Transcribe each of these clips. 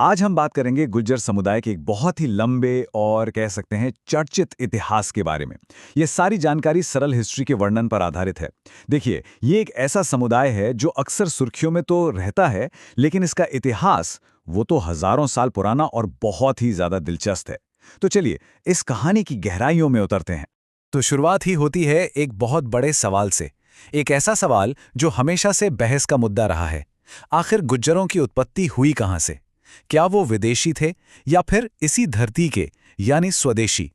आज हम बात करेंगे गुर्जर समुदाय के एक बहुत ही लंबे और कह सकते हैं चर्चित इतिहास के बारे में। ये सारी जानकारी सरल हिस्ट्री के वर्णन पर आधारित है। देखिए, ये एक ऐसा समुदाय है जो अक्सर सुर्खियों में तो रहता है, लेकिन इसका इतिहास वो तो हजारों साल पुराना और बहुत ही ज्यादा दिलचस्प है। तो चलिए, इस कहानी की गहराइयों में उतरते हैं। तो शुरुआत ही होती है एक बहुत बड़े सवाल से। एक ऐसा सवाल जो हमेशा से बहस का मुद्दा रहा है। आखिर गुज्जरों की उत्पत्ति हुई कहां से? क्या वो विदेशी थे या फिर इसी धरती के, यानी स्वदेशी?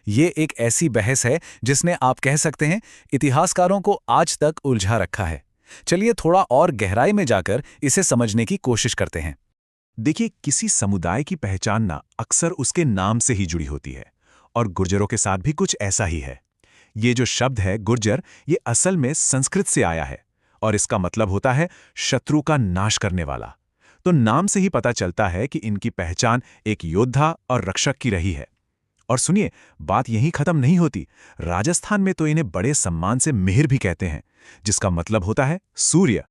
ये एक ऐसी बहस है जिसने, आप कह सकते हैं, इतिहासकारों को आज तक उलझा रखा है। चलिए थोड़ा और गहराई में जाकर इसे समझने की कोशिश करते हैं। देखिए, किसी समुदाय की पहचान ना अक्सर उसके नाम से ही जुड़ी होती है, और गुर्जरों के साथ भी कुछ ऐसा ही है। ये जो शब्द है गुर्जर, ये असल में संस्कृत से आया है और इसका मतलब होता है शत्रु का नाश करने वाला। तो नाम से ही पता चलता है कि इनकी पहचान एक योद्धा और रक्षक की रही है। और सुनिए, बात यहीं खत्म नहीं होती। राजस्थान में तो इन्हें बड़े सम्मान से मिहिर भी कहते हैं, जिसका मतलब होता है सूर्य।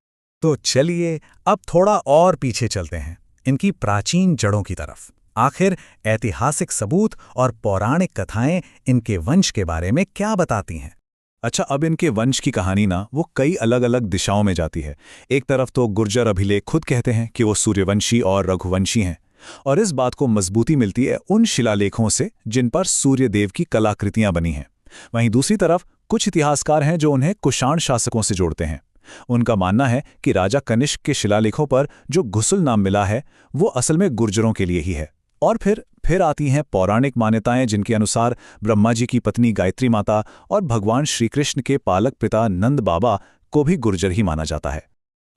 तो चलिए अब थोड़ा और पीछे चलते हैं, इनकी प्राचीन जड़ों की तरफ। आखिर ऐतिहासिक सबूत और पौराणिक कथाएं इनके वंश के बारे में क्या बताती हैं? अच्छा, अब इनके वंश की कहानी ना वो कई अलग अलग दिशाओं में जाती है। एक तरफ तो गुर्जर अभिलेख खुद कहते हैं कि वो सूर्यवंशी और रघुवंशी हैं, और इस बात को मजबूती मिलती है उन शिलालेखों से जिन पर सूर्यदेव की कलाकृतियां बनी हैं। वहीं दूसरी तरफ कुछ इतिहासकार हैं जो उन्हें कुषाण शासकों से जोड़ते हैं। उनका मानना है कि राजा कनिष्क के शिलालेखों पर जो घुसल नाम मिला है वो असल में गुर्जरों के लिए ही है। और फिर आती हैं पौराणिक मान्यताएं, जिनके अनुसार ब्रह्मा जी की पत्नी गायत्री माता और भगवान श्री कृष्ण के पालक पिता नंद बाबा को भी गुर्जर ही माना जाता है।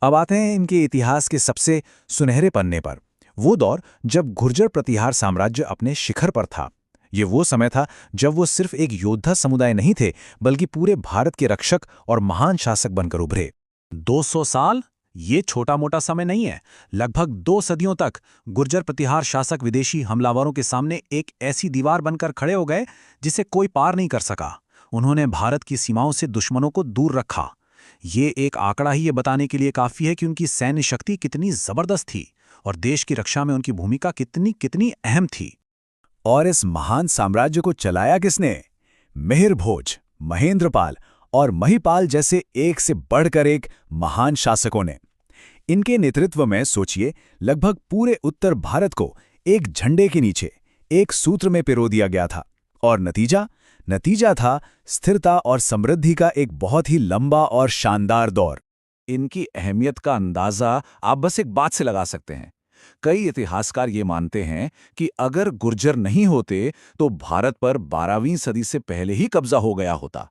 अब आते हैं इनके इतिहास के सबसे सुनहरे पन्ने पर, वो दौर जब गुर्जर प्रतिहार साम्राज्य अपने शिखर पर था। ये वो समय था जब वो सिर्फ एक योद्धा समुदाय नहीं थे, बल्कि पूरे भारत के रक्षक और महान शासक बनकर उभरे। 200 साल ये छोटा मोटा समय नहीं है। लगभग 2 सदियों तक गुर्जर प्रतिहार शासक विदेशी हमलावरों के सामने एक ऐसी दीवार बनकर खड़े हो गए जिसे कोई पार नहीं कर सका। उन्होंने भारत की सीमाओं से दुश्मनों को दूर रखा। ये एक आंकड़ा ही ये बताने के लिए काफी है कि उनकी सैन्य शक्ति कितनी जबरदस्त थी और देश की रक्षा में उनकी भूमिका कितनी कितनी अहम थी। और इस महान साम्राज्य को चलाया किसने? मिहिर भोज, महेंद्रपाल और महिपाल जैसे एक से बढ़कर एक महान शासकों ने। इनके नेतृत्व में सोचिए, लगभग पूरे उत्तर भारत को एक झंडे के नीचे एक सूत्र में पिरो दिया गया था। और नतीजा था स्थिरता और समृद्धि का एक बहुत ही लंबा और शानदार दौर। इनकी अहमियत का अंदाजा आप बस एक बात से लगा सकते हैं। कई इतिहासकार ये मानते हैं कि अगर गुर्जर नहीं होते तो भारत पर 12वीं सदी से पहले ही कब्जा हो गया होता।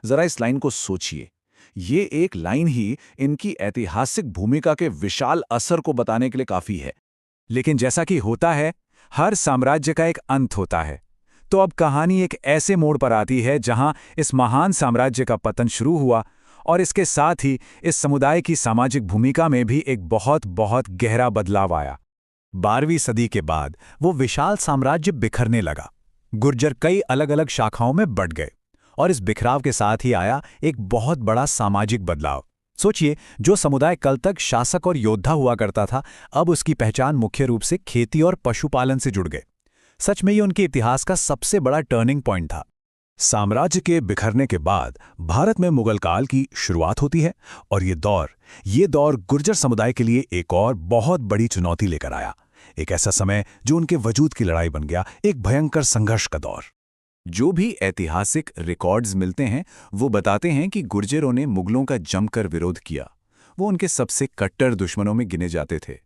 जरा इस लाइन को सोचिए। ये एक लाइन ही इनकी ऐतिहासिक भूमिका के विशाल असर को बताने के लिए काफी है। लेकिन जैसा कि होता है, हर साम्राज्य का एक अंत होता है। तो अब कहानी एक ऐसे मोड़ पर आती है जहां इस महान साम्राज्य का पतन शुरू हुआ, और इसके साथ ही इस समुदाय की सामाजिक भूमिका में भी एक बहुत बहुत गहरा बदलाव आया। 12वीं सदी के बाद वो विशाल साम्राज्य बिखरने लगा। गुर्जर कई अलग अलग शाखाओं में बंट गए, और इस बिखराव के साथ ही आया एक बहुत बड़ा सामाजिक बदलाव। सोचिए, जो समुदाय कल तक शासक और योद्धा हुआ करता था, अब उसकी पहचान मुख्य रूप से खेती और पशुपालन से जुड़ गए। सच में ये उनके इतिहास का सबसे बड़ा टर्निंग पॉइंट था। साम्राज्य के बिखरने के बाद भारत में मुगल काल की शुरुआत होती है, और ये दौर गुर्जर समुदाय के लिए एक और बहुत बड़ी चुनौती लेकर आया। एक ऐसा समय जो उनके वजूद की लड़ाई बन गया, एक भयंकर संघर्ष का दौर। जो भी ऐतिहासिक रिकॉर्ड्स मिलते हैं वो बताते हैं कि गुर्जरों ने मुगलों का जमकर विरोध किया। वो उनके सबसे कट्टर दुश्मनों में गिने जाते थे।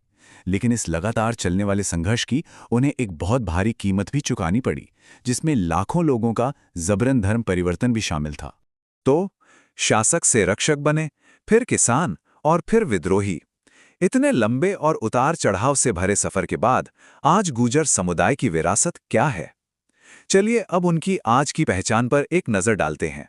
लेकिन इस लगातार चलने वाले संघर्ष की उन्हें एक बहुत भारी कीमत भी चुकानी पड़ी, जिसमें लाखों लोगों का जबरन धर्म परिवर्तन भी शामिल था। तो शासक से रक्षक बने, फिर किसान और फिर विद्रोही। इतने लंबे और उतार चढ़ाव से भरे सफर के बाद आज गुर्जर समुदाय की विरासत क्या है? चलिए अब उनकी आज की पहचान पर एक नजर डालते हैं।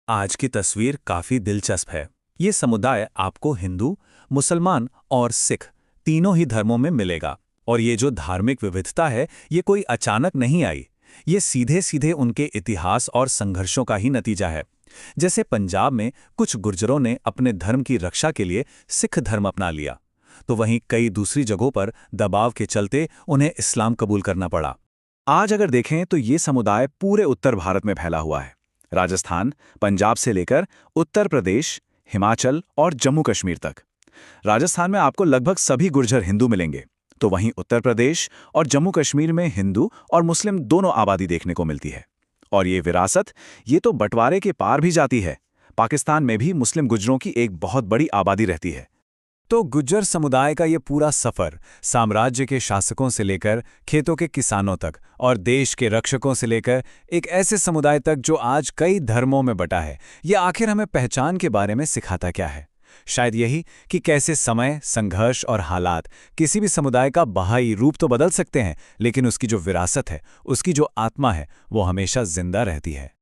आज की तस्वीर काफी दिलचस्प है। ये समुदाय आपको हिंदू, मुसलमान और सिख तीनों ही धर्मों में मिलेगा। और ये जो धार्मिक विविधता है, ये कोई अचानक नहीं आई। ये सीधे सीधे उनके इतिहास और संघर्षों का ही नतीजा है। जैसे पंजाब में कुछ गुर्जरों ने अपने धर्म की रक्षा के लिए सिख धर्म अपना लिया, तो वहीं कई दूसरी जगहों पर दबाव के चलते उन्हें इस्लाम कबूल करना पड़ा। आज अगर देखें तो ये समुदाय पूरे उत्तर भारत में फैला हुआ है। राजस्थान, पंजाब से लेकर उत्तर प्रदेश, हिमाचल और जम्मू कश्मीर तक। राजस्थान में आपको लगभग सभी गुर्जर हिंदू मिलेंगे, तो वहीं उत्तर प्रदेश और जम्मू कश्मीर में हिंदू और मुस्लिम दोनों आबादी देखने को मिलती है। और ये विरासत, ये तो बंटवारे के पार भी जाती है। पाकिस्तान में भी मुस्लिम गुर्जरों की एक बहुत बड़ी आबादी रहती है। तो गुज्जर समुदाय का ये पूरा सफर साम्राज्य के शासकों से लेकर खेतों के किसानों तक और देश के रक्षकों से लेकर एक ऐसे समुदाय तक जो आज कई धर्मों में बटा है, ये आखिर हमें पहचान के बारे में सिखाता क्या है? शायद यही कि कैसे समय, संघर्ष और हालात किसी भी समुदाय का बाहरी रूप तो बदल सकते हैं, लेकिन उसकी जो विरासत है, उसकी जो आत्मा है, वो हमेशा जिंदा रहती है।